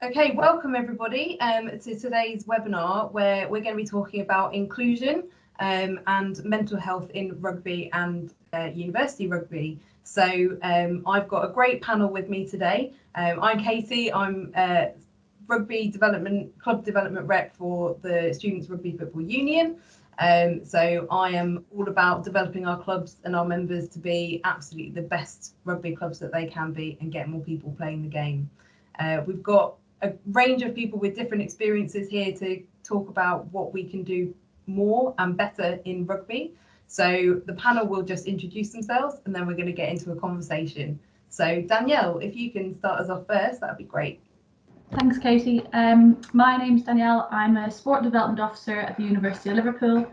Okay, welcome everybody to today's webinar where we're going to be talking about inclusion and mental health in rugby and university rugby. So I've got a great panel with me today. I'm Katie, I'm rugby development, club development rep for the Students Rugby Football Union. So I am all about developing our clubs and our members to be absolutely the best rugby clubs that they can be and get more people playing the game. We've got a range of people with different experiences here to talk about what we can do more and better in rugby. So the panel will just introduce themselves and then we're going to get into a conversation. So Danielle, if you can start us off first, that'd be great. Thanks, Katie. My name's Danielle. I'm a Sport Development Officer at the University of Liverpool.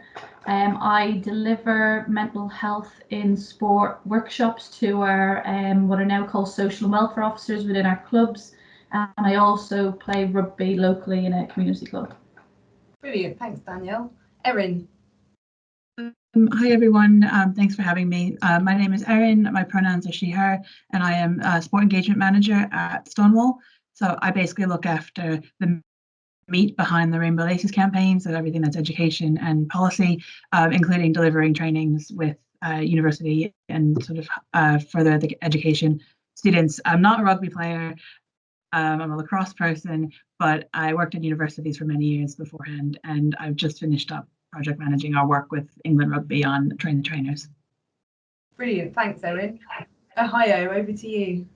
I deliver mental health in sport workshops to our what are now called social and welfare officers within our clubs. And I also play rugby locally in a community club. Brilliant, thanks Danielle. Erin. Hi everyone, thanks for having me. My name is Erin, my pronouns are she, her, and I am a Sport Engagement Manager at Stonewall. So I basically look after the meat behind the Rainbow Laces campaign, so everything that's education and policy, including delivering trainings with university and sort of further education students. I'm not a rugby player. I'm a lacrosse person, but I worked at universities for many years beforehand, and I've just finished up project managing our work with England Rugby on Train the Trainers. Brilliant, thanks Erin. Ohio, over to you.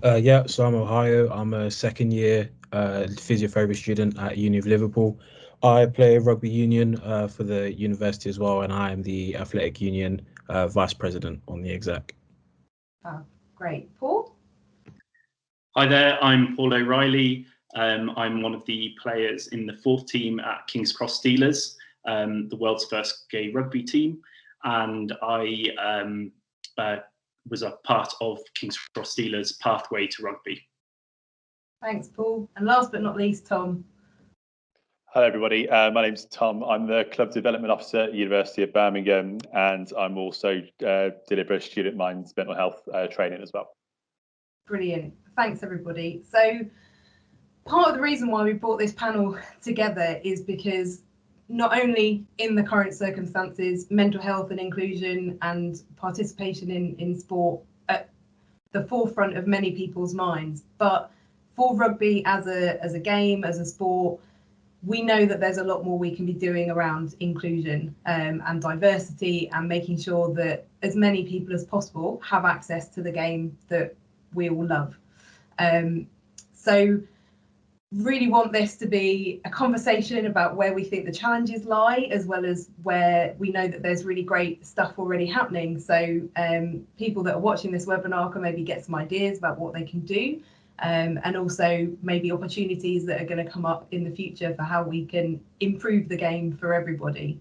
Yeah, so I'm Ohio. I'm a second year physiotherapy student at Uni of Liverpool. I play rugby union for the university as well, and I am the athletic union vice president on the exec. Oh, great. Paul? Hi there, I'm Paul O'Reilly. I'm one of the players in the fourth team at King's Cross Steelers, the world's first gay rugby team, and I was a part of King's Cross Steelers' pathway to rugby. Thanks, Paul. And last but not least, Tom. Hello, everybody. My name's Tom. I'm the Club Development Officer at the University of Birmingham, and I'm also deliver student minds mental health training as well. Brilliant. Thanks, everybody. So part of the reason why we brought this panel together is because not only in the current circumstances, mental health and inclusion and participation in sport at the forefront of many people's minds, but for rugby as a game, as a sport, we know that there's a lot more we can be doing around inclusion and diversity and making sure that as many people as possible have access to the game that we all love. So really want this to be a conversation about where we think the challenges lie, as well as where we know that there's really great stuff already happening. So people that are watching this webinar can maybe get some ideas about what they can do, and also maybe opportunities that are going to come up in the future for how we can improve the game for everybody.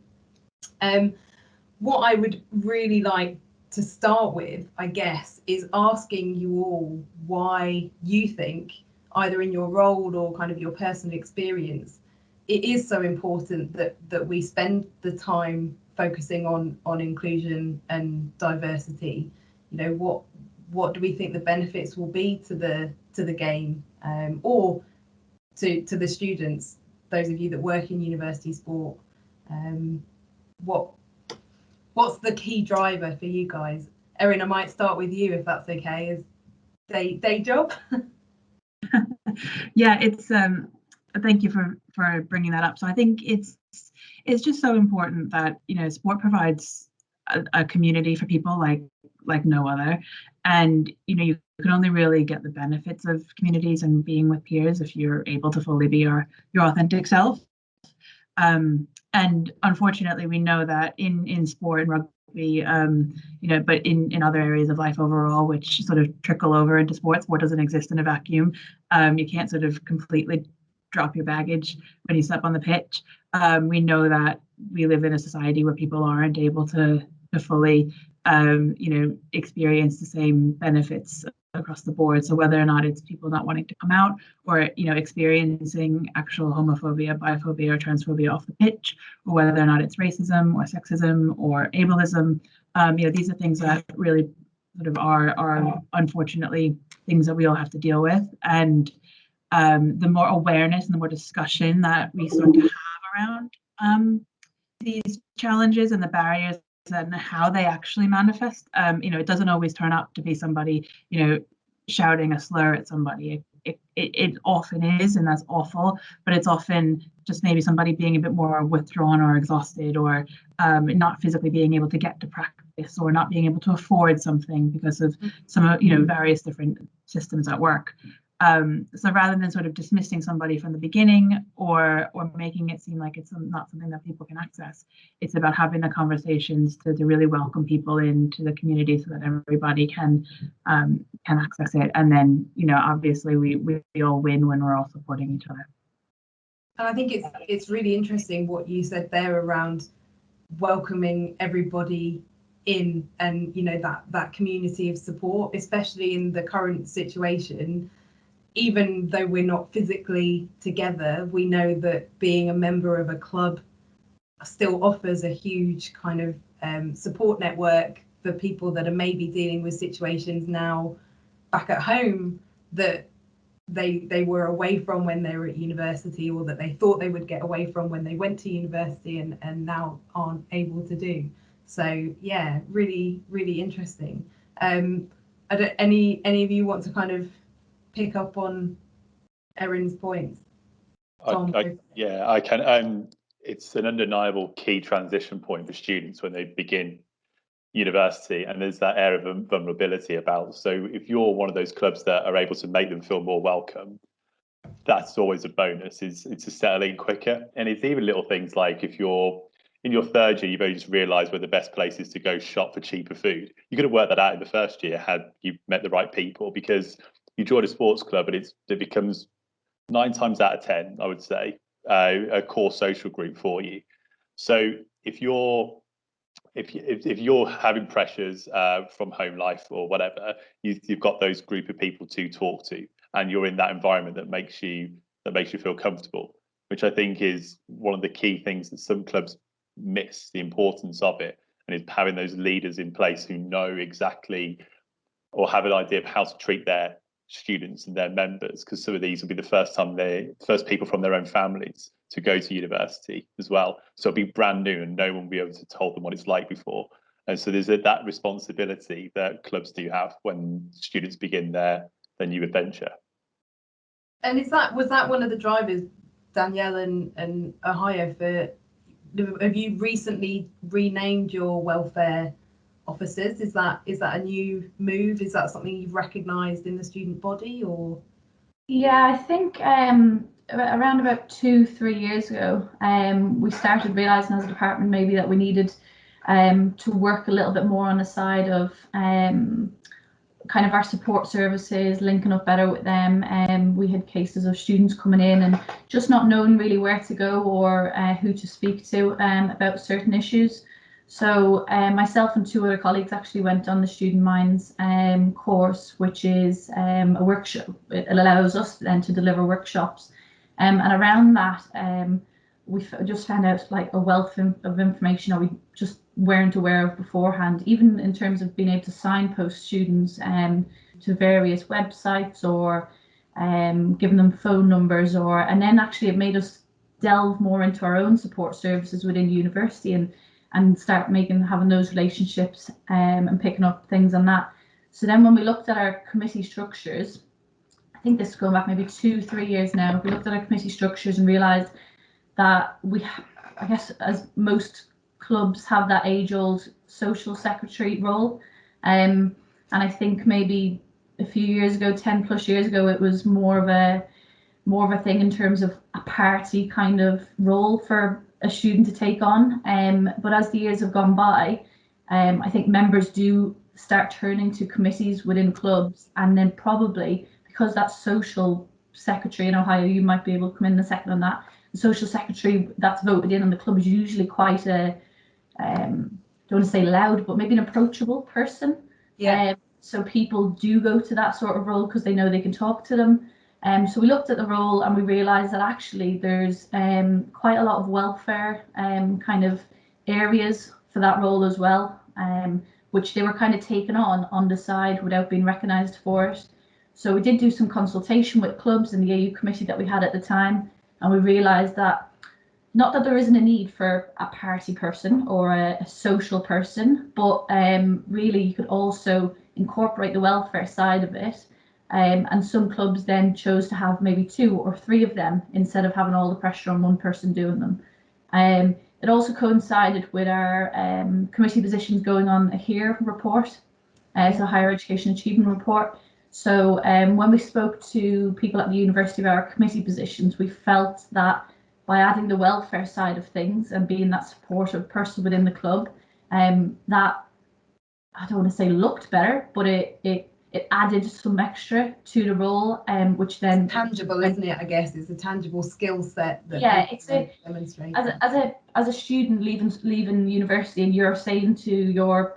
What I would really like to start with, I guess, is asking you all why you think, either in your role or kind of your personal experience, it is so important that we spend the time focusing on inclusion and diversity. You know, what do we think the benefits will be to the game, or to the students, those of you that work in university sport? What's the key driver for you guys? Erin, I might start with you if that's okay. Is day job? Yeah, it's thank you for bringing that up. So I think it's just so important that, you know, sport provides a community for people like no other, and you know, you can only really get the benefits of communities and being with peers if you're able to fully be your authentic self. And unfortunately, we know that in sport and rugby, you know, but in other areas of life overall, which sort of trickle over into sport doesn't exist in a vacuum. You can't sort of completely drop your baggage when you step on the pitch. We know that we live in a society where people aren't able to fully, you know, experience the same benefits across the board. So whether or not it's people not wanting to come out, or, you know, experiencing actual homophobia, biphobia, or transphobia off the pitch, or whether or not it's racism or sexism or ableism, you know, these are things that really sort of are unfortunately things that we all have to deal with. And the more awareness and the more discussion that we start to have around these challenges and the barriers and how they actually manifest. It doesn't always turn out to be somebody, shouting a slur at somebody. It often is, and that's awful, but it's often just maybe somebody being a bit more withdrawn or exhausted, or not physically being able to get to practice, or not being able to afford something because of some various different systems at work. So rather than sort of dismissing somebody from the beginning or making it seem like it's not something that people can access, it's about having the conversations to really welcome people into the community so that everybody can access it. And then, obviously we all win when we're all supporting each other. And I think it's really interesting what you said there around welcoming everybody in, and that community of support, especially in the current situation. Even though we're not physically together, we know that being a member of a club still offers a huge kind of support network for people that are maybe dealing with situations now back at home that they were away from when they were at university, or that they thought they would get away from when they went to university and now aren't able to do. So yeah, really, really interesting. Any of you want to kind of pick up on Erin's points? I can. It's an undeniable key transition point for students when they begin university, and there's that air of vulnerability about. So if you're one of those clubs that are able to make them feel more welcome, that's always a bonus. It's to settle in quicker, and it's even little things like if you're in your third year, you've only just realised where the best place is to go shop for cheaper food. You could have worked that out in the first year had you met the right people, because you join a sports club and it becomes 9 times out of 10, I would say, a core social group for you. So if you're having pressures from home life or whatever, you've got those group of people to talk to, and you're in that environment that makes you feel comfortable, which I think is one of the key things that some clubs miss the importance of it, and is having those leaders in place who know exactly or have an idea of how to treat their students and their members, because some of these will be the first people from their own families to go to university as well. So it'll be brand new and no one will be able to tell them what it's like before. And so there's that responsibility that clubs do have when students begin their new adventure. And was that one of the drivers, Danielle and Ohio, for have you recently renamed your welfare officers? Is that a new move? Is that something you've recognised in the student body, or? Yeah, I think around about 2-3 years ago, we started realising as a department maybe that we needed to work a little bit more on the side of kind of our support services, linking up better with them. We had cases of students coming in and just not knowing really where to go or who to speak to about certain issues. So myself and 2 other colleagues actually went on the Student Minds course, which is a workshop. It allows us then to deliver workshops. And around that, we just found out like a wealth of information that we just weren't aware of beforehand, even in terms of being able to signpost students to various websites, or giving them phone numbers, and then actually it made us delve more into our own support services within university and start having those relationships and picking up things on that. So then when we looked at our committee structures, I think this is going back maybe 2-3 years now, we looked at our committee structures and realised that I guess as most clubs have that age-old social secretary role, and I think maybe a few years ago, 10+ years ago, it was more of a thing in terms of a party kind of role for a student to take on. But as the years have gone by, I think members do start turning to committees within clubs, and then probably because that social secretary in Ohio, you might be able to come in a second on that, the social secretary that's voted in on the club is usually quite a don't want to say loud, but maybe an approachable person. Yeah. So people do go to that sort of role because they know they can talk to them. So we looked at the role and we realised that actually there's quite a lot of welfare kind of areas for that role as well, which they were kind of taken on the side without being recognised for it. So we did do some consultation with clubs and the AU committee that we had at the time, and we realised that not that there isn't a need for a party person or a social person, but really you could also incorporate the welfare side of it. And some clubs then chose to have maybe 2 or 3 of them instead of having all the pressure on one person doing them. It also coincided with our committee positions going on a HEAR report, so Higher Education Achievement Report. So when we spoke to people at the university about our committee positions, we felt that by adding the welfare side of things and being that supportive person within the club, that, I don't want to say looked better, but it added some extra to the role, which then it's tangible, isn't it? I guess it's a tangible skill set that it's demonstrate. As a student leaving university, and you're saying to your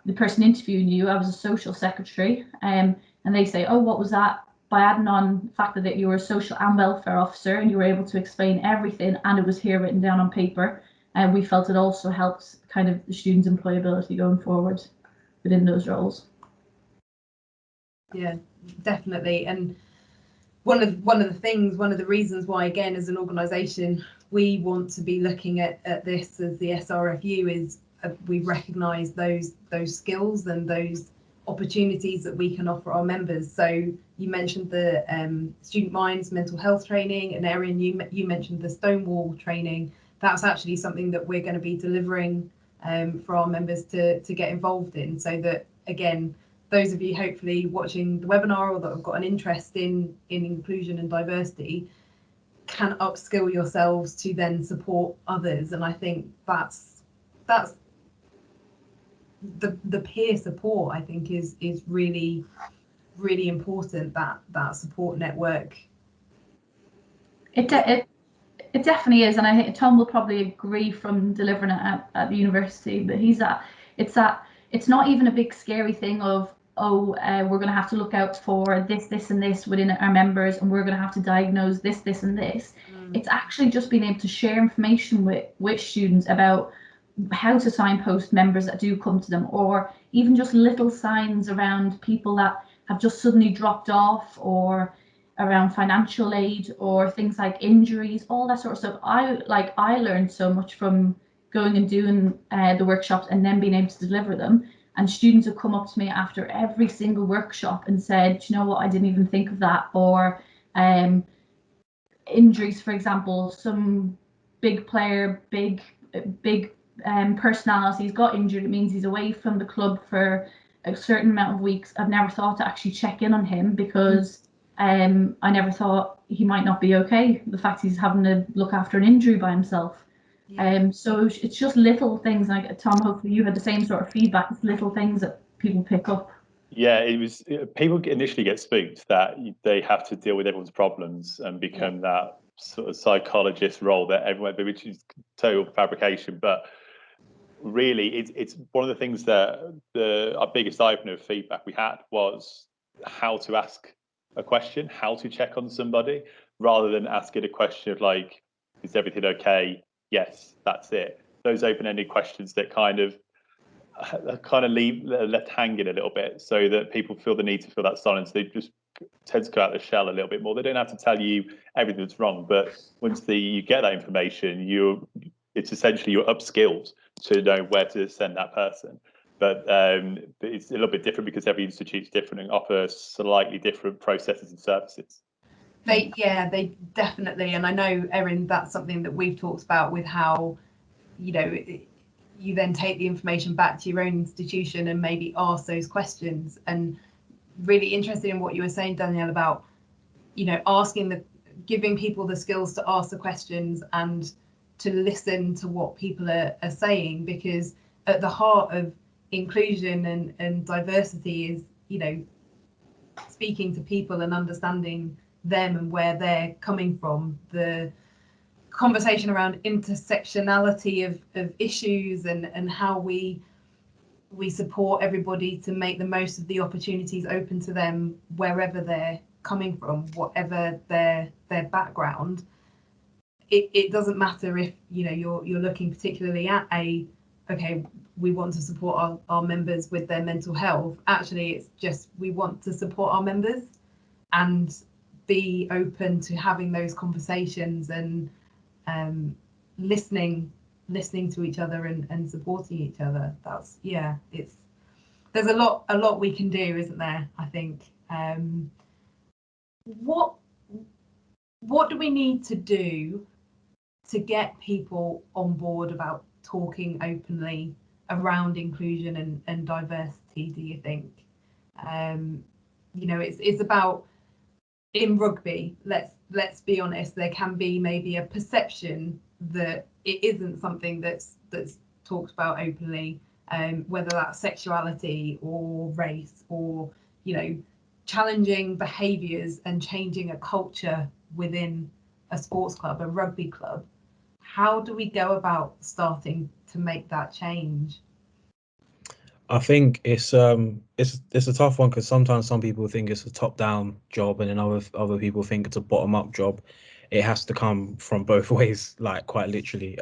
the person interviewing you, I was a social secretary, and they say, oh, what was that? By adding on the fact that you were a social and welfare officer and you were able to explain everything, and it was here written down on paper, and we felt it also helps kind of the students' employability going forward within those roles. Yeah, definitely. And one of the reasons why, again, as an organisation, we want to be looking at this as the SRFU is we recognise those skills and those opportunities that we can offer our members. So you mentioned the student minds mental health training, and Erin, you mentioned the Stonewall training. That's actually something that we're going to be delivering for our members to get involved in, so that, again, those of you hopefully watching the webinar or that have got an interest in inclusion and diversity can upskill yourselves to then support others. And I think that's the peer support, I think, is really, really important, that support network. It definitely is, and I think Tom will probably agree from delivering it at the university, but it's not even a big scary thing of, we're going to have to look out for this and this within our members, and we're going to have to diagnose this and this. It's actually just being able to share information with students about how to signpost members that do come to them, or even just little signs around people that have just suddenly dropped off, or around financial aid, or things like injuries, all that sort of stuff. I learned so much from going and doing the workshops and then being able to deliver them. And students have come up to me after every single workshop and said, you know what, I didn't even think of that. Or injuries, for example, some big player, big personalities got injured. It means he's away from the club for a certain amount of weeks. I've never thought to actually check in on him because I never thought he might not be okay. The fact he's having to look after an injury by himself. So it's just little things. Like Tom, hopefully you had the same sort of feedback. It's little things that people pick up. Yeah, it was people initially get spooked that they have to deal with everyone's problems and become that sort of psychologist role that everyone, which is total fabrication. But really, it's one of the things that our biggest opener of feedback we had was how to ask a question, how to check on somebody, rather than asking a question of like, is everything okay? Yes, that's it. Those open-ended questions that kind of leave left hanging a little bit, so that people feel the need to feel that silence. They just tend to go out of the shell a little bit more. They don't have to tell you everything that's wrong, but once you get that information, it's essentially you're upskilled to know where to send that person. But it's a little bit different because every institute's different and offer slightly different processes and services. They definitely, and I know, Erin, that's something that we've talked about with how, you then take the information back to your own institution and maybe ask those questions. And really interested in what you were saying, Danielle, about, giving people the skills to ask the questions and to listen to what people are saying, because at the heart of inclusion and diversity is, speaking to people and understanding them and where they're coming from. The conversation around intersectionality of issues and how we support everybody to make the most of the opportunities open to them wherever they're coming from, whatever their background. It doesn't matter if you're looking particularly at a okay, we want to support our members with their mental health. Actually, it's just we want to support our members and be open to having those conversations and listening to each other and supporting each other. That's there's a lot we can do, isn't there? I think. What do we need to do to get people on board about talking openly around inclusion and diversity, do you think? It's about, in rugby, let's be honest, there can be maybe a perception that it isn't something that's talked about openly, whether that's sexuality or race or, challenging behaviours and changing a culture within a sports club, a rugby club. How do we go about starting to make that change? I think it's a tough one because sometimes some people think it's a top-down job and then other people think it's a bottom-up job. It has to come from both ways, like quite literally.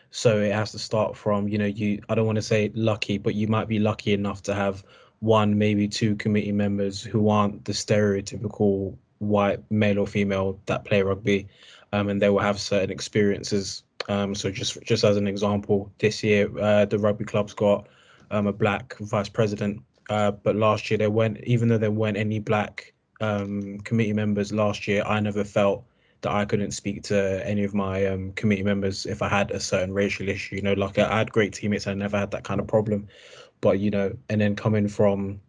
So it has to start from, I don't want to say lucky, but you might be lucky enough to have one, maybe two committee members who aren't the stereotypical white male or female that play rugby, and they will have certain experiences. So just as an example, this year the rugby club's got a black vice president, but last year even though there weren't any black committee members last year, I never felt that I couldn't speak to any of my committee members if I had a certain racial issue. Like I had great teammates, I never had that kind of problem. But and then coming from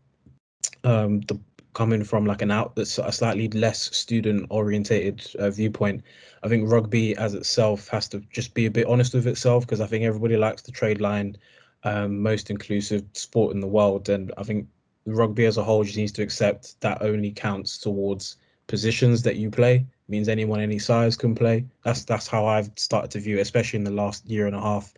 like that's a slightly less student orientated viewpoint, I think rugby as itself has to just be a bit honest with itself, because I think everybody likes the trade line, most inclusive sport in the world, and I think rugby as a whole just needs to accept that only counts towards positions that you play. It means anyone any size can play. That's how I've started to view it, especially in the last year and a half.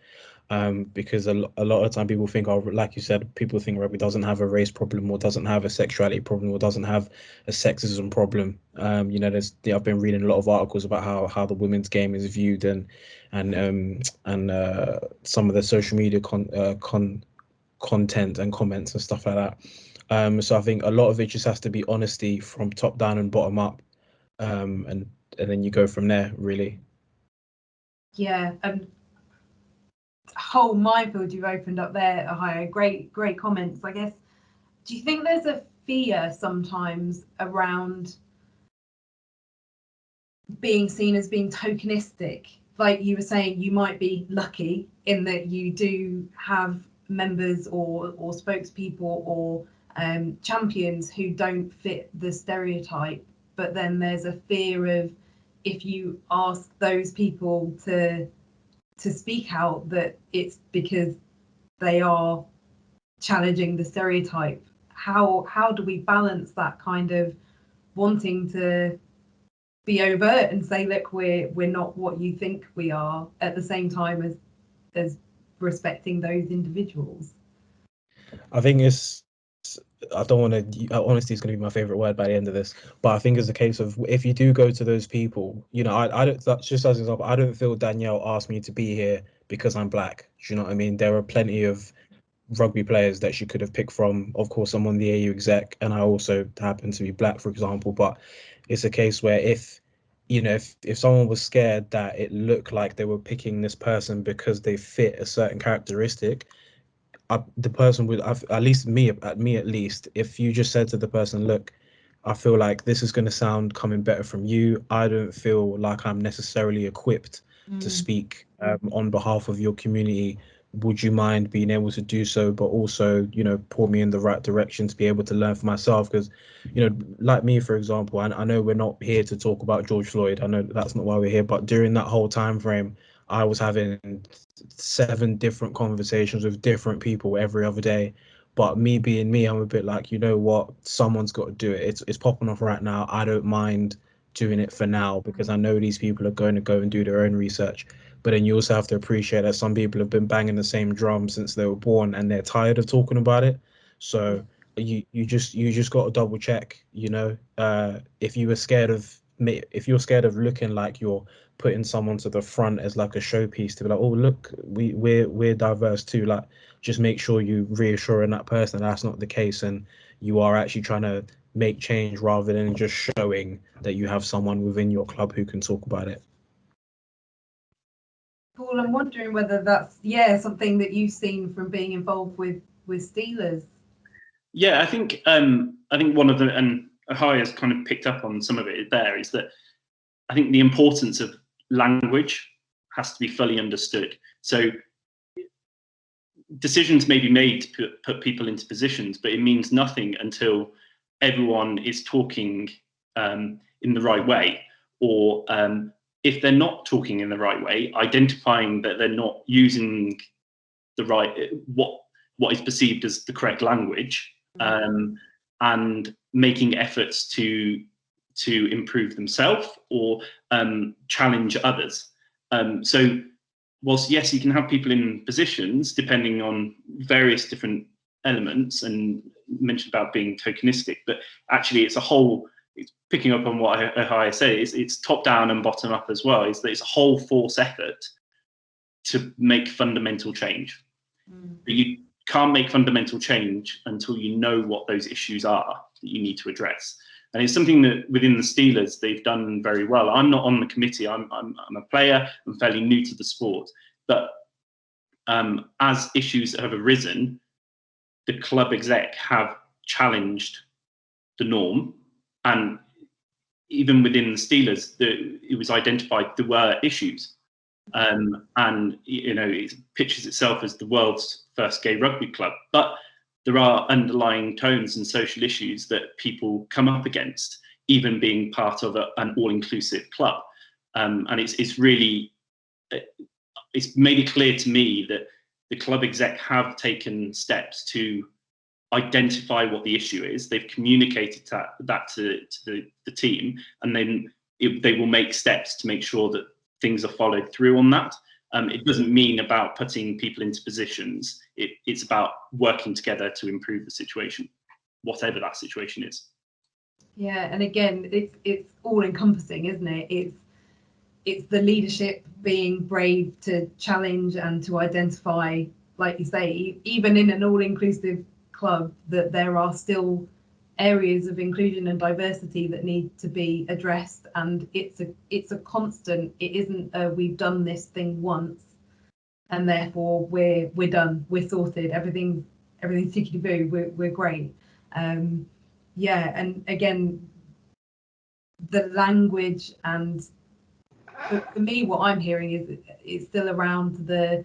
Because a lot of the time people think, like you said, people think rugby doesn't have a race problem or doesn't have a sexuality problem or doesn't have a sexism problem. I've been reading a lot of articles about how the women's game is viewed and some of the social media content and comments and stuff like that. So I think a lot of it just has to be honesty from top down and bottom up, and then you go from there, really. Yeah, whole minefield you've opened up there, Ohio. Great comments. I guess, do you think there's a fear sometimes around being seen as being tokenistic? Like you were saying, you might be lucky in that you do have members or spokespeople or champions who don't fit the stereotype, but then there's a fear of, if you ask those people to speak out, that it's because they are challenging the stereotype. How do we balance that kind of wanting to be overt and say, look, we're not what you think we are, at the same time as respecting those individuals? I think I don't want to, honesty is going to be my favorite word by the end of this, but I think it's a case of, if you do go to those people, I don't, that's just as an example, I don't feel Danielle asked me to be here because I'm black. Do you know what I mean? There are plenty of rugby players that she could have picked from. Of course, I'm on the AU exec and I also happen to be black, for example, but it's a case where if someone was scared that it looked like they were picking this person because they fit a certain characteristic, the person would, at least if you just said to the person, look, I feel like this is going to sound coming better from you. I don't feel like I'm necessarily equipped to speak on behalf of your community. Would you mind being able to do so, but also, pour me in the right direction to be able to learn for myself? Because, like me, for example, I know we're not here to talk about George Floyd. I know that's not why we're here, but during that whole time frame, I was having 7 different conversations with different people every other day. But me being me, I'm a bit like, you know what, someone's got to do it. It's popping off right now. I don't mind doing it for now because I know these people are going to go and do their own research. But then you also have to appreciate that some people have been banging the same drum since they were born and they're tired of talking about it. So you just got to double check, if you were scared of if you're scared of looking like you're putting someone to the front as like a showpiece to be like, oh look, we're diverse too, like just make sure you reassuring that person that's not the case, and you are actually trying to make change rather than just showing that you have someone within your club who can talk about it. Paul, I'm wondering whether that's something that you've seen from being involved with Steelers. Yeah, I think one of the, and Ahai has kind of picked up on some of it there, is that I think the importance of language has to be fully understood. So decisions may be made to put people into positions, but it means nothing until everyone is talking in the right way, or if they're not talking in the right way, identifying that they're not using the right what is perceived as the correct language, and making efforts to improve themselves or challenge others. So whilst yes, you can have people in positions depending on various different elements, and mentioned about being tokenistic, but actually it's a whole, it's picking up on what I say, it's top down and bottom up as well, is that it's a whole force effort to make fundamental change. But you can't make fundamental change until you know what those issues are that you need to address. And it's something that within the Steelers they've done very well. I'm not on the committee. I'm a player. I'm fairly new to the sport. But as issues have arisen, the club exec have challenged the norm. And even within the Steelers, it was identified there were issues. And you know, it pitches itself as the world's first gay rugby club, but there are underlying tones and social issues that people come up against, even being part of an all-inclusive club. And it's really, it's made it clear to me that the club exec have taken steps to identify what the issue is. They've communicated that to the team, and then they will make steps to make sure that things are followed through on that. It doesn't mean about putting people into positions. It's about working together to improve the situation, whatever that situation is. Yeah, and again, it's all encompassing, isn't it? It's the leadership being brave to challenge and to identify, like you say, even in an all-inclusive club, that there are still areas of inclusion and diversity that need to be addressed, and it's a constant. It isn't we've done this thing once and therefore we're done, we're sorted, everything's tickety-boo, we're great. Yeah, and again, the language, and for me what I'm hearing is still around the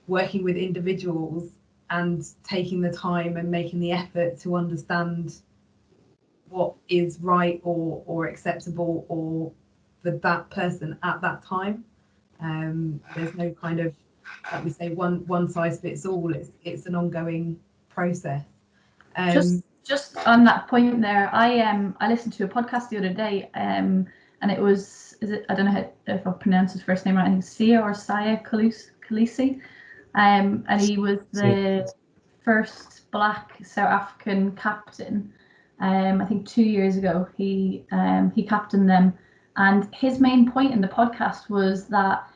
working with individuals and taking the time and making the effort to understand what is right or acceptable or for that person at that time. There's no kind of, like we say, one size fits all. It's an ongoing process. Just on that point there, I listened to a podcast the other day, and it was, I don't know if I pronounce his first name right, I think Siya Kolisi, and he was the first Black South African captain. I think 2 years ago he captained them, and his main point in the podcast was that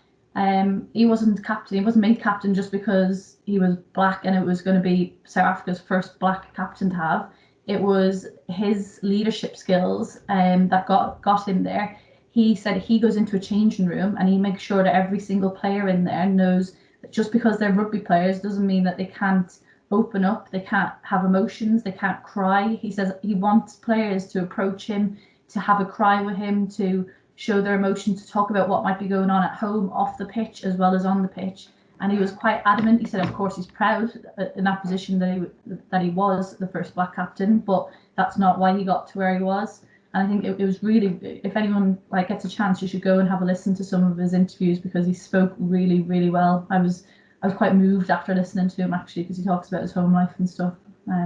he wasn't made captain just because he was Black and it was going to be South Africa's first Black captain to have. It was his leadership skills that got him there. He said he goes into a changing room and he makes sure that every single player in there knows that just because they're rugby players doesn't mean that they can't open up, they can't have emotions, they can't cry. He says he wants players to approach him, to have a cry with him, to show their emotions, to talk about what might be going on at home, off the pitch as well as on the pitch. And he was quite adamant. He said, of course, he's proud in that position that he was the first Black captain, but that's not why he got to where he was. And I think it was really, if anyone gets a chance, you should go and have a listen to some of his interviews, because he spoke really, really well. I was quite moved after listening to him, actually, because he talks about his home life and stuff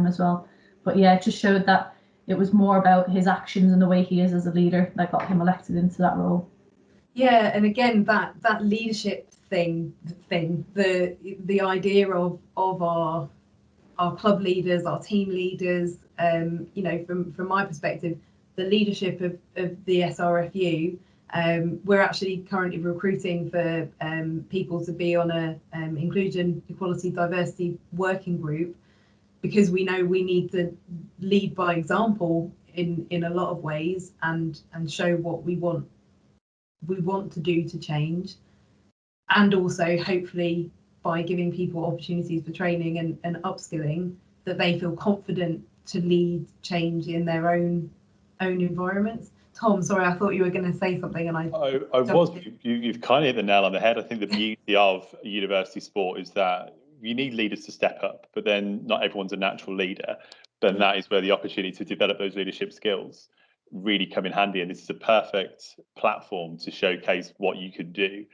as well. But yeah, it just showed that it was more about his actions and the way he is as a leader that got him elected into that role. Yeah, and again, that leadership thing, the idea of our club leaders, our team leaders, you know, from my perspective, the leadership of the SRFU, we're actually currently recruiting for people to be on a inclusion, equality, diversity working group, because we know we need to lead by example in a lot of ways, and show what we want to do to change, and also hopefully by giving people opportunities for training and upskilling, that they feel confident to lead change in their own environments. Tom, sorry, I thought you were going to say something, and I was. You've kind of hit the nail on the head. I think the beauty of university sport is that you need leaders to step up, but then not everyone's a natural leader. Then that is where the opportunity to develop those leadership skills really come in handy. And this is a perfect platform to showcase what you could do.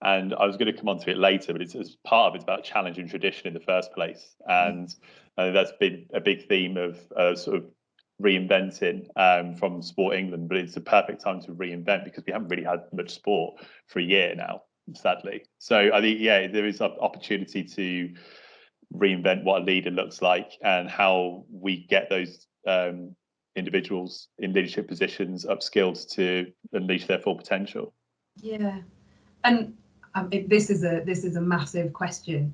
And I was going to come on to it later, but it's part of it's about challenging tradition in the first place. And that's been a big theme of sort of reinventing from Sport England. But it's a perfect time to reinvent, because we haven't really had much sport for a year now, sadly. So I think, yeah, there is an opportunity to reinvent what a leader looks like and how we get those individuals in leadership positions upskilled to unleash their full potential. Yeah, and this is a massive question,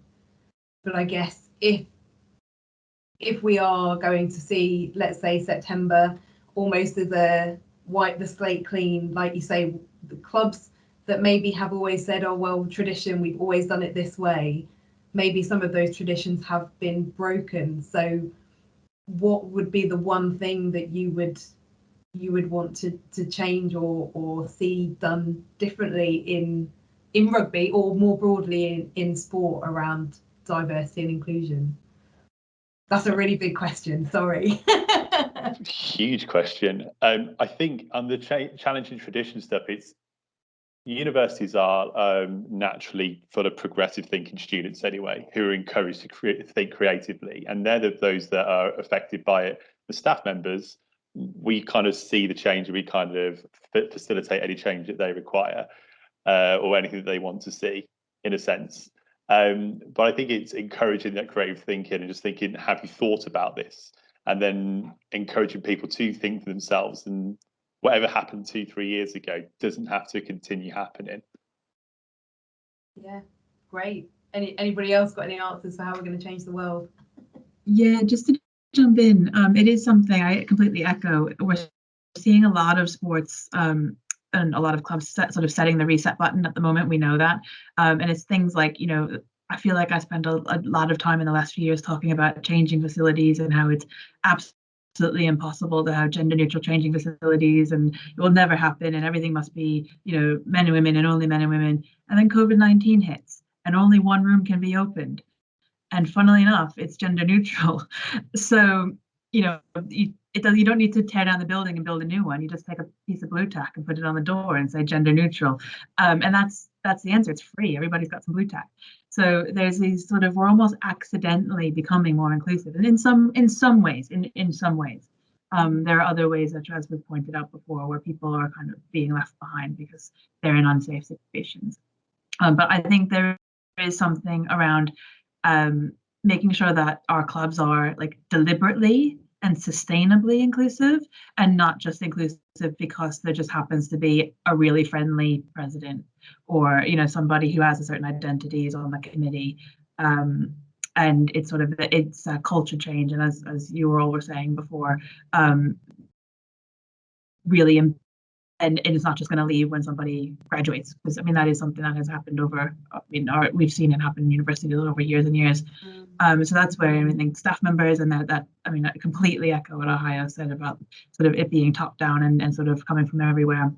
but I guess if we are going to see, let's say, September almost as a wipe the slate clean, like you say, the clubs that maybe have always said, oh well, tradition, we've always done it this way, maybe some of those traditions have been broken. So what would be the one thing that you would want to change or see done differently in rugby, or more broadly in sport, around diversity and inclusion? That's a really big question, sorry. Huge question. I think on the challenging tradition stuff, it's universities are naturally full of progressive thinking students anyway, who are encouraged to think creatively, and they're those that are affected by it. The staff members, we kind of see the change, and we kind of facilitate any change that they require, or anything that they want to see, in a sense. But I think it's encouraging that creative thinking and just thinking, have you thought about this? And then encouraging people to think for themselves, and whatever happened 2-3 years ago doesn't have to continue happening. Yeah, great. Anybody else got any answers for how we're going to change the world? Yeah, just to jump in, it is something I completely echo. We're seeing a lot of sports and a lot of clubs sort of setting the reset button at the moment. We know that. And it's things like, I feel like I spent a lot of time in the last few years talking about changing facilities and how it's absolutely impossible to have gender neutral changing facilities, and it will never happen, and everything must be, men and women and only men and women. And then COVID-19 hits and only one room can be opened. And funnily enough, it's gender neutral. So, you don't need to tear down the building and build a new one. You just take a piece of blue tack and put it on the door and say gender neutral. And that's the answer. It's free. Everybody's got some blue tack. So there's these sort of, we're almost accidentally becoming more inclusive. And in some ways, there are other ways that, as we've pointed out before, where people are kind of being left behind because they're in unsafe situations. But I think there is something around making sure that our clubs are like deliberately and sustainably inclusive, and not just inclusive because there just happens to be a really friendly president, or somebody who has a certain identity is on the committee. And it's sort of it's a culture change, and as you all were saying before, really. And it's not just going to leave when somebody graduates, because that is something that has happened over. We've seen it happen in universities over years and years. So that's where I think staff members, and that I completely echo what Ohio said about sort of it being top down and sort of coming from everywhere.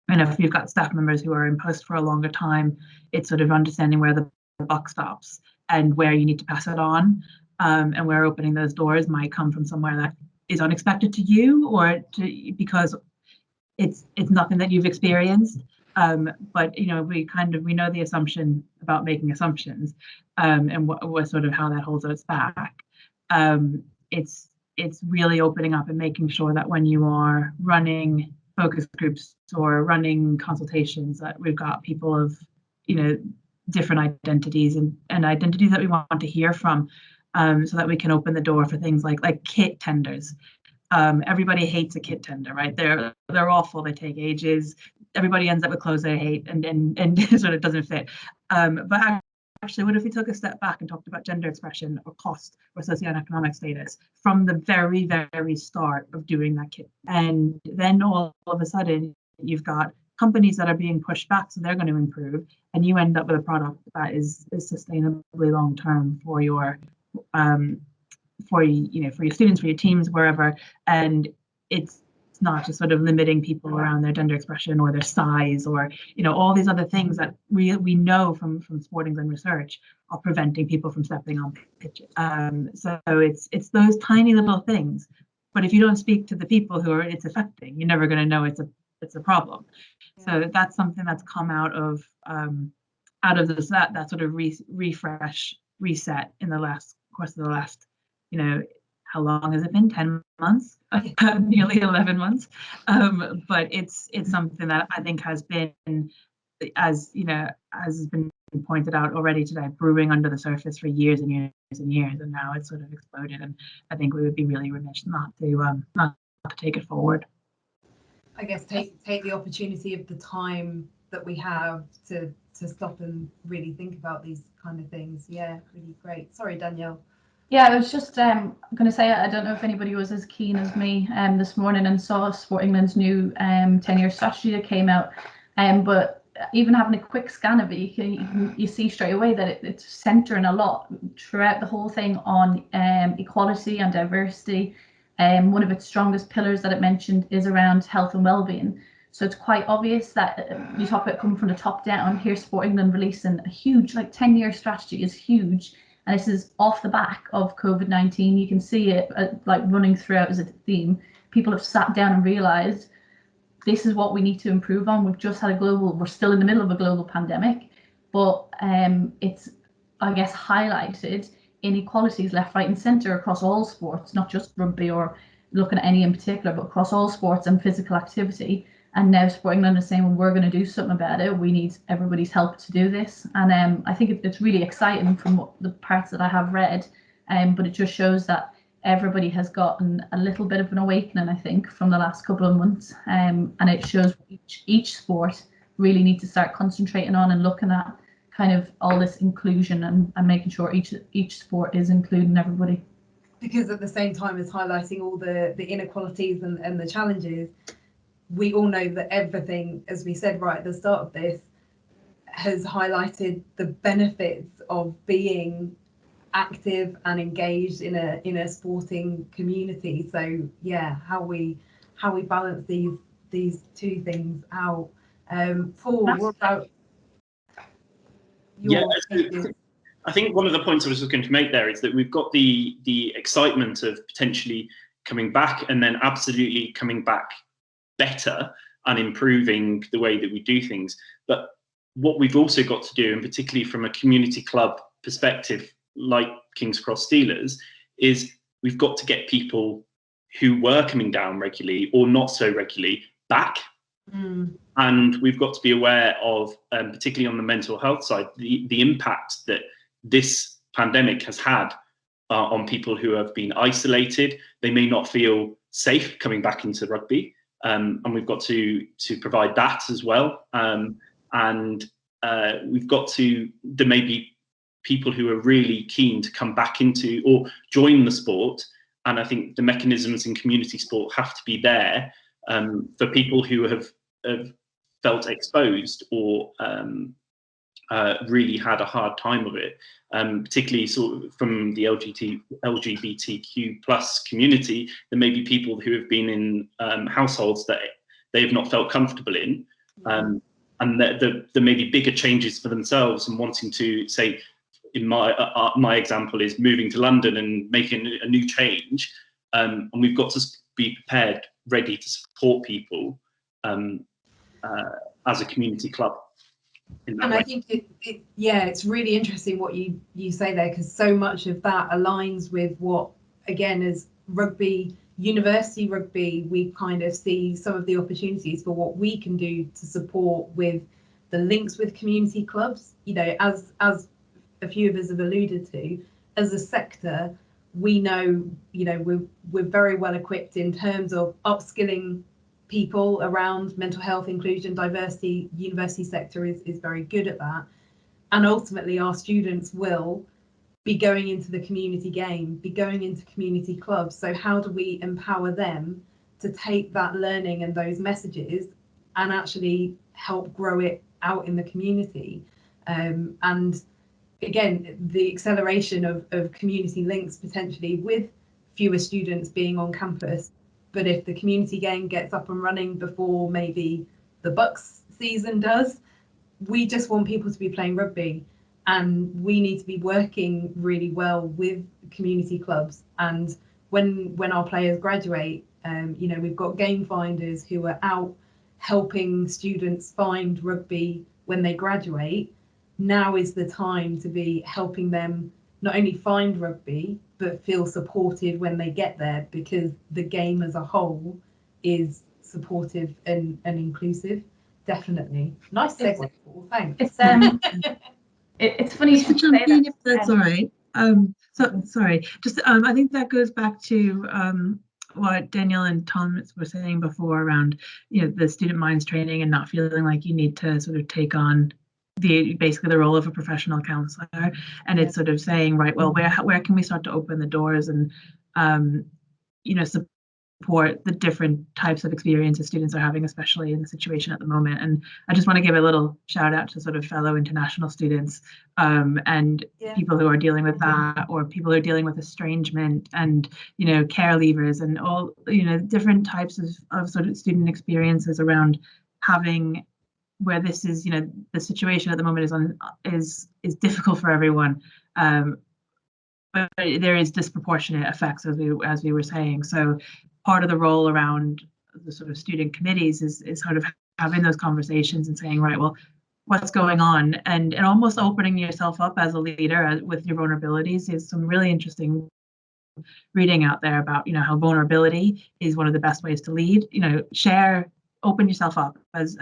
And if you've got staff members who are in post for a longer time, it's sort of understanding where the buck stops and where you need to pass it on, and where opening those doors might come from somewhere that is unexpected to you, or because it's nothing that you've experienced, but we know the assumption about making assumptions, and what sort of how that holds us back. It's really opening up and making sure that when you are running focus groups or running consultations, that we've got people of different identities and identities that we want to hear from, so that we can open the door for things like kit tenders. Everybody hates a kit tender, right? They're awful. They take ages. Everybody ends up with clothes they hate, and sort of doesn't fit. But actually, what if we took a step back and talked about gender expression or cost or socioeconomic status from the very, very start of doing that kit? And then all of a sudden, you've got companies that are being pushed back, so they're going to improve, and you end up with a product that is sustainably long term for your for your students, for your teams, wherever. And it's not just sort of limiting people around their gender expression or their size or all these other things that we know from Sport England research are preventing people from stepping on pitches. So it's those tiny little things, but if you don't speak to the people who it's affecting, you're never going to know it's a problem. So that's something that's come out of this that sort of reset in the course of the last how long has it been? 10 months, nearly 11 months. But it's something that I think has been, as has been pointed out already today, brewing under the surface for years and years and years, and now it's sort of exploded. And I think we would be really remiss not to take it forward. I guess take the opportunity of the time that we have to stop and really think about these kind of things. Yeah, really great. Sorry, Danielle. Yeah, I was just going to say, I don't know if anybody was as keen as me this morning and saw Sport England's new 10-year strategy that came out. But even having a quick scan of it, you see straight away that it's centering a lot throughout the whole thing on equality and diversity. One of its strongest pillars that it mentioned is around health and well-being. So it's quite obvious that you talk about coming from the top down. Here, Sport England releasing a huge, 10-year strategy is huge. And this is off the back of COVID-19. You can see it running throughout as a theme. People have sat down and realized this is what we need to improve on. We've just had we're still in the middle of a global pandemic, but it's, I guess, highlighted inequalities left, right and centre across all sports, not just rugby or looking at any in particular, but across all sports and physical activity. And now Sport England is saying, well, we're going to do something about it. We need everybody's help to do this. And I think it's really exciting from the parts that I have read. But it just shows that everybody has gotten a little bit of an awakening, I think, from the last couple of months. And it shows each sport really need to start concentrating on and looking at kind of all this inclusion and making sure each sport is including everybody. Because at the same time as highlighting all the inequalities and the challenges, we all know that everything, as we said right at the start of this, has highlighted the benefits of being active and engaged in a sporting community. So yeah, how we balance these two things out. Paul, what about your I think one of the points I was going to make there is that we've got the excitement of potentially coming back and then absolutely coming back better and improving the way that we do things. But what we've also got to do, and particularly from a community club perspective like King's Cross Steelers, is we've got to get people who were coming down regularly or not so regularly back. And we've got to be aware of, particularly on the mental health side, the impact that this pandemic has had on people who have been isolated. They may not feel safe coming back into rugby. And we've got to provide that as well. And we've got to, there may be people who are really keen to come back into or join the sport. And I think the mechanisms in community sport have to be there for people who have felt exposed or really had a hard time of it, particularly sort of from the LGBTQ plus community. There may be people who have been in households that they have not felt comfortable in, and there may be bigger changes for themselves and wanting to, say, in my example is moving to London and making a new change, and we've got to be prepared, ready to support people as a community club. And way. I think it's really interesting what you say there, because so much of that aligns with what, again, as rugby, university rugby, we kind of see some of the opportunities for what we can do to support with the links with community clubs. You know, as a few of us have alluded to, as a sector, we know, we're very well equipped in terms of upskilling people around mental health, inclusion, diversity. University sector is very good at that. And ultimately our students will be going into the community game, be going into community clubs. So how do we empower them to take that learning and those messages and actually help grow it out in the community? And again, the acceleration of community links potentially with fewer students being on campus. But if the community game gets up and running before maybe the Bucks season does, we just want people to be playing rugby. And we need to be working really well with community clubs. And when our players graduate, we've got game finders who are out helping students find rugby when they graduate. Now is the time to be helping them not only find rugby, but feel supported when they get there, because the game as a whole is supportive and inclusive. Definitely. Nice segue. Thanks. It's funny you should say that. If that's all right. Sorry. Just I think that goes back to what Danielle and Thomas were saying before around the student minds training and not feeling like you need to sort of take on basically the role of a professional counselor, and it's sort of saying, right, well, where can we start to open the doors and support the different types of experiences students are having, especially in the situation at the moment. And I just want to give a little shout out to sort of fellow international students and people who are dealing with that, or people who are dealing with estrangement, and care leavers, and all different types of sort of student experiences around having, where this is the situation at the moment is difficult for everyone, but there is disproportionate effects, as we were saying. So part of the role around the sort of student committees is sort of having those conversations and saying, right, well, what's going on, and almost opening yourself up as a leader with your vulnerabilities. Is some really interesting reading out there about how vulnerability is one of the best ways to lead. Share, open yourself up, as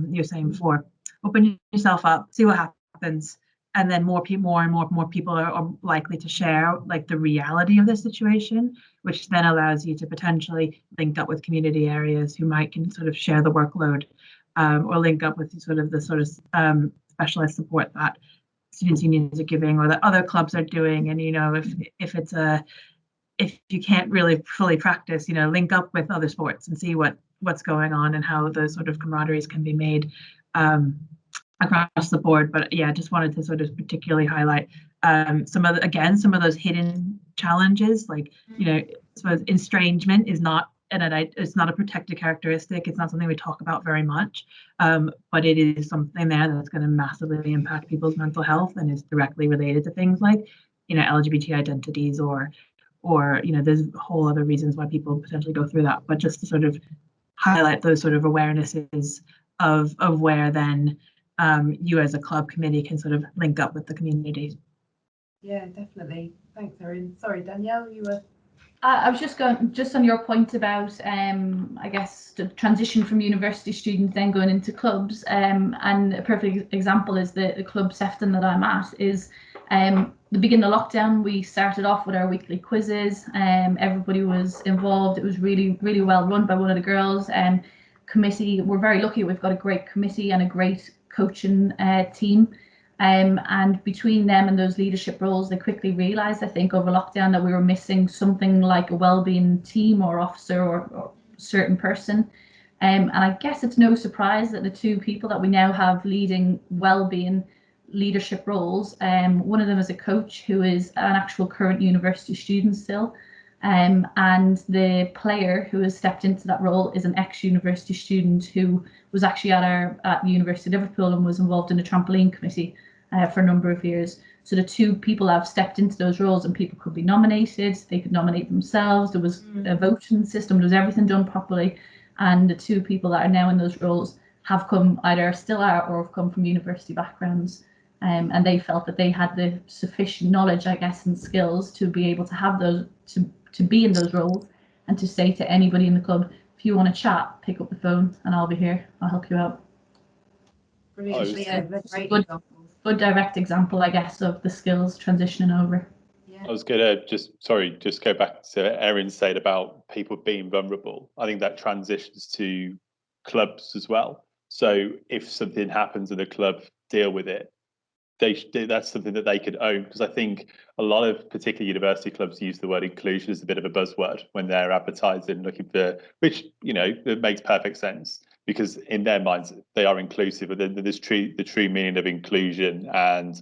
you're saying before. Open yourself up, see what happens, and then more and more people are likely to share like the reality of the situation, which then allows you to potentially link up with community areas who can sort of share the workload, or link up with the specialist support that students' unions are giving, or that other clubs are doing. And if you can't really fully practice, link up with other sports and see what's going on and how those sort of camaraderies can be made across the board. But yeah, just wanted to sort of particularly highlight some of those hidden challenges, like I suppose estrangement is not it's not a protected characteristic. It's not something we talk about very much, but it is something there that's going to massively impact people's mental health and is directly related to things like LGBT identities or there's a whole other reasons why people potentially go through that. But just to sort of highlight those sort of awarenesses of where then you as a club committee can sort of link up with the community. Yeah, definitely. Thanks, Erin. Sorry, Danielle, you were... I was just on your point about, I guess, the transition from university students then going into clubs. And a perfect example is the club Sefton that I'm at. Is the beginning of lockdown, we started off with our weekly quizzes. Everybody was involved. It was really, really well run by one of the girls. Committee, we're very lucky. We've got a great committee and a great coaching team. And between them and those leadership roles, they quickly realised, I think, over lockdown that we were missing something like a wellbeing team or officer or certain person. And I guess it's no surprise that the two people that we now have leading wellbeing leadership roles, one of them is a coach who is an actual current university student still. And the player who has stepped into that role is an ex-university student who was actually at the University of Liverpool and was involved in the trampoline committee for a number of years. So the two people have stepped into those roles, and people could be nominated. They could nominate themselves. There was a voting system. There was everything done properly. And the two people that are now in those roles have come, either still are or have come from university backgrounds. And they felt that they had the sufficient knowledge, I guess, and skills to be able to have those, to be in those roles, and to say to anybody in the club, if you want to chat, pick up the phone and I'll be here. I'll help you out. Brilliant. Good direct example, I guess, of the skills transitioning over. Yeah, I was gonna just go back to Erin said about people being vulnerable. I think that transitions to clubs as well. So if something happens and the club deal with it, that's something that they could own, because I think a lot of particularly university clubs use the word inclusion as a bit of a buzzword when they're advertising, looking for, which, you know, it makes perfect sense because in their minds they are inclusive, but then there's the true meaning of inclusion and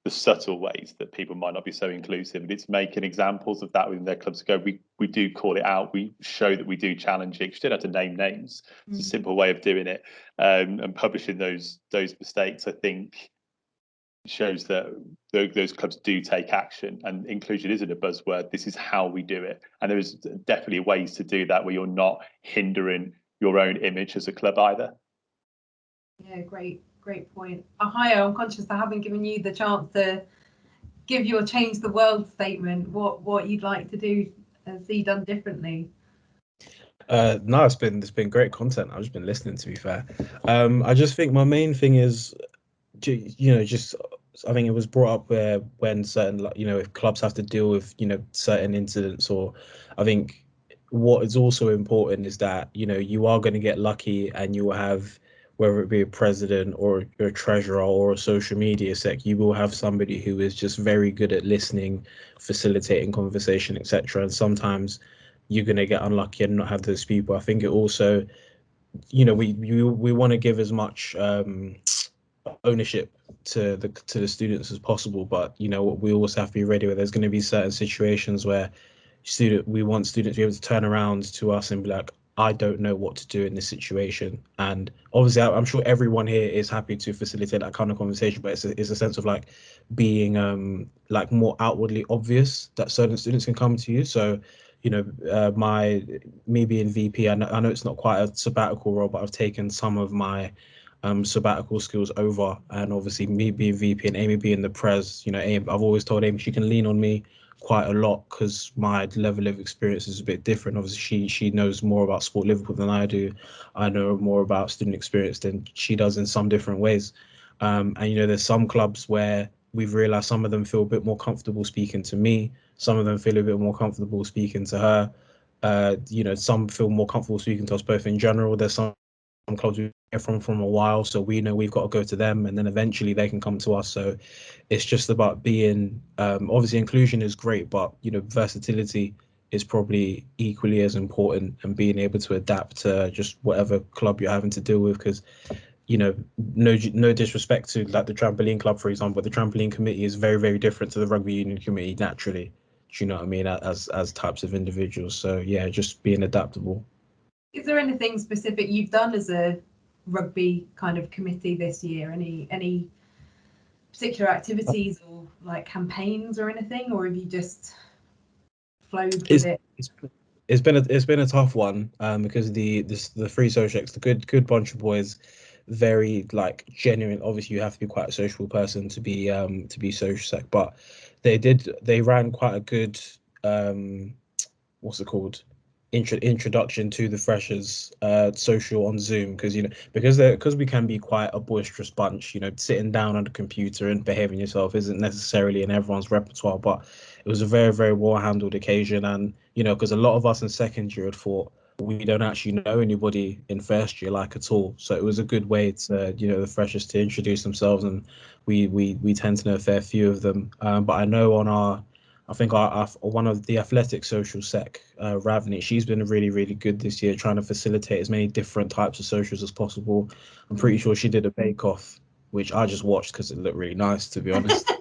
the subtle ways that people might not be so inclusive, and it's making examples of that within their clubs to go, we do call it out, we show that we do challenge it. You don't have to name names. It's a simple way of doing it, and publishing those mistakes, I think, shows that those clubs do take action, and inclusion isn't a buzzword. This is how we do it, and there's definitely ways to do that where you're not hindering your own image as a club either. Yeah, great point. Ohio, I'm conscious I haven't given you the chance to give your change the world statement, what you'd like to do and see done differently. No, it's been great content. I've just been listening, to be fair. I just think my main thing is, you know, just I think it was brought up where when certain, you know, if clubs have to deal with, you know, certain incidents, or I think what is also important is that, you know, you are going to get lucky and you will have, whether it be a president or a treasurer or a social media sec, you will have somebody who is just very good at listening, facilitating conversation, etc. And sometimes you're going to get unlucky and not have those people. I think it also, you know, we want to give as much ownership to the students as possible, but you know, we also have to be ready where there's going to be certain situations where we want students to be able to turn around to us and be like, I don't know what to do in this situation. And obviously I'm sure everyone here is happy to facilitate that kind of conversation, but it's a sense of like being like more outwardly obvious that certain students can come to you. So, you know, me being VP, I know it's not quite a sabbatical role, but I've taken some of my sabbatical skills over, and obviously me being VP and Amy being the pres, you know, I've always told Amy she can lean on me quite a lot because my level of experience is a bit different. Obviously she knows more about Sport Liverpool than I do. I know more about student experience than she does in some different ways, and you know, there's some clubs where we've realized some of them feel a bit more comfortable speaking to me, some of them feel a bit more comfortable speaking to her, you know, some feel more comfortable speaking to us both in general. There's some clubs we hear from a while, so we know we've got to go to them, and then eventually they can come to us. So it's just about being, obviously inclusion is great, but you know, versatility is probably equally as important, and being able to adapt to just whatever club you're having to deal with. Because, you know, no disrespect to like the trampoline club, for example, but the trampoline committee is very, very different to the rugby union committee naturally. Do you know what I mean? As types of individuals. So yeah, just being adaptable. Is there anything specific you've done as a rugby kind of committee this year? Any particular activities or like campaigns or anything, or have you just flowed with it? It's been a tough one, because the three socials, the good bunch of boys, very like genuine. Obviously, you have to be quite a sociable person to be social sec, but they ran quite a good what's it called, introduction to the freshers social on Zoom, because you know, because we can be quite a boisterous bunch, you know, sitting down on the computer and behaving yourself isn't necessarily in everyone's repertoire, but it was a very, very well handled occasion. And you know, because a lot of us in second year had thought we don't actually know anybody in first year like at all, so it was a good way to, you know, the freshers to introduce themselves, and we tend to know a fair few of them, but I know on our, I think our one of the athletic social sec, Ravni, she's been really, really good this year, trying to facilitate as many different types of socials as possible. I'm pretty sure she did a bake-off, which I just watched because it looked really nice, to be honest.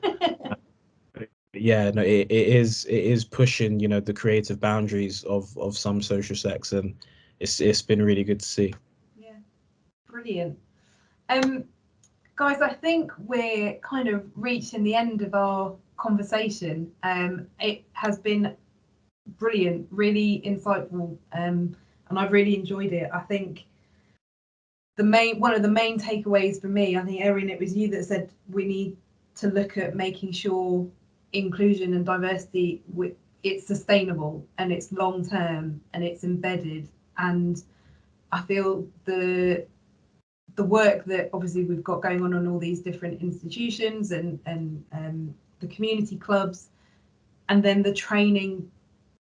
Yeah, no, it is pushing, you know, the creative boundaries of some social secs, and it's been really good to see. Yeah, brilliant. Guys, I think we're kind of reaching the end of our conversation. It has been brilliant, really insightful, and I've really enjoyed it. I think one of the main takeaways for me, I think, Erin, it was you that said we need to look at making sure inclusion and diversity, it's sustainable and it's long term and it's embedded. And I feel the work that obviously we've got going on all these different institutions and the community clubs, and then the training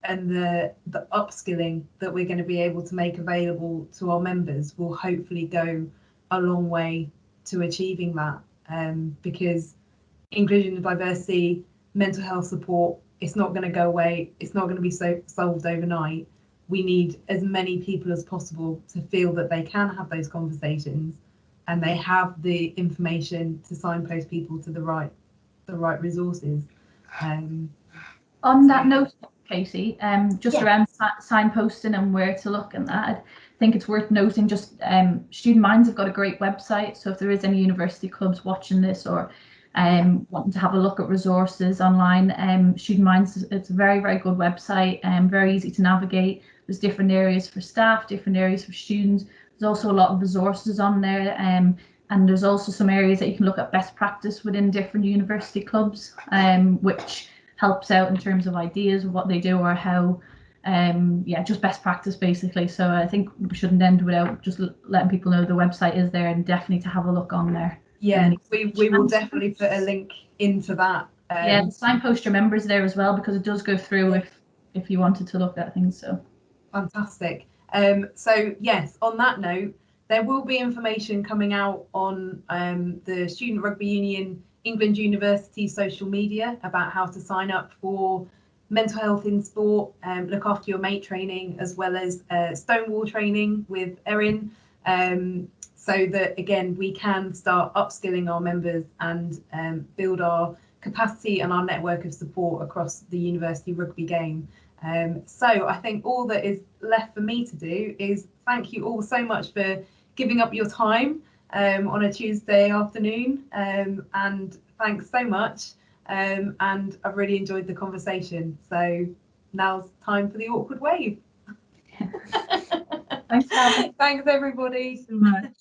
and the upskilling that we're going to be able to make available to our members will hopefully go a long way to achieving that, because inclusion and diversity, mental health support, it's not going to go away, it's not going to be solved overnight. We need as many people as possible to feel that they can have those conversations and they have the information to signpost people to the right resources. On that note, Katie, just Yeah. around signposting and where to look and that, I think it's worth noting just Student Minds have got a great website. So if there is any university clubs watching this or wanting to have a look at resources online, Student Minds, it's a very, very good website and very easy to navigate. There's different areas for staff, different areas for students. There's also a lot of resources on there, and there's also some areas that you can look at best practice within different university clubs, which helps out in terms of ideas of what they do or how, just best practice basically. So I think we shouldn't end without just letting people know the website is there and definitely to have a look on there. Yeah, we will definitely put a link into that. Yeah, signpost your members there as well, because it does go through if you wanted to look at things. So fantastic. So yes, on that note, there will be information coming out on the Student Rugby Union England University social media about how to sign up for mental health in sport, look after your mate training, as well as Stonewall Training with Erin, so that again we can start upskilling our members and build our capacity and our network of support across the university rugby game. So I think all that is left for me to do is thank you all so much for giving up your time on a Tuesday afternoon, and thanks so much, and I've really enjoyed the conversation. So now's time for the awkward wave. thanks, Thanks everybody So much.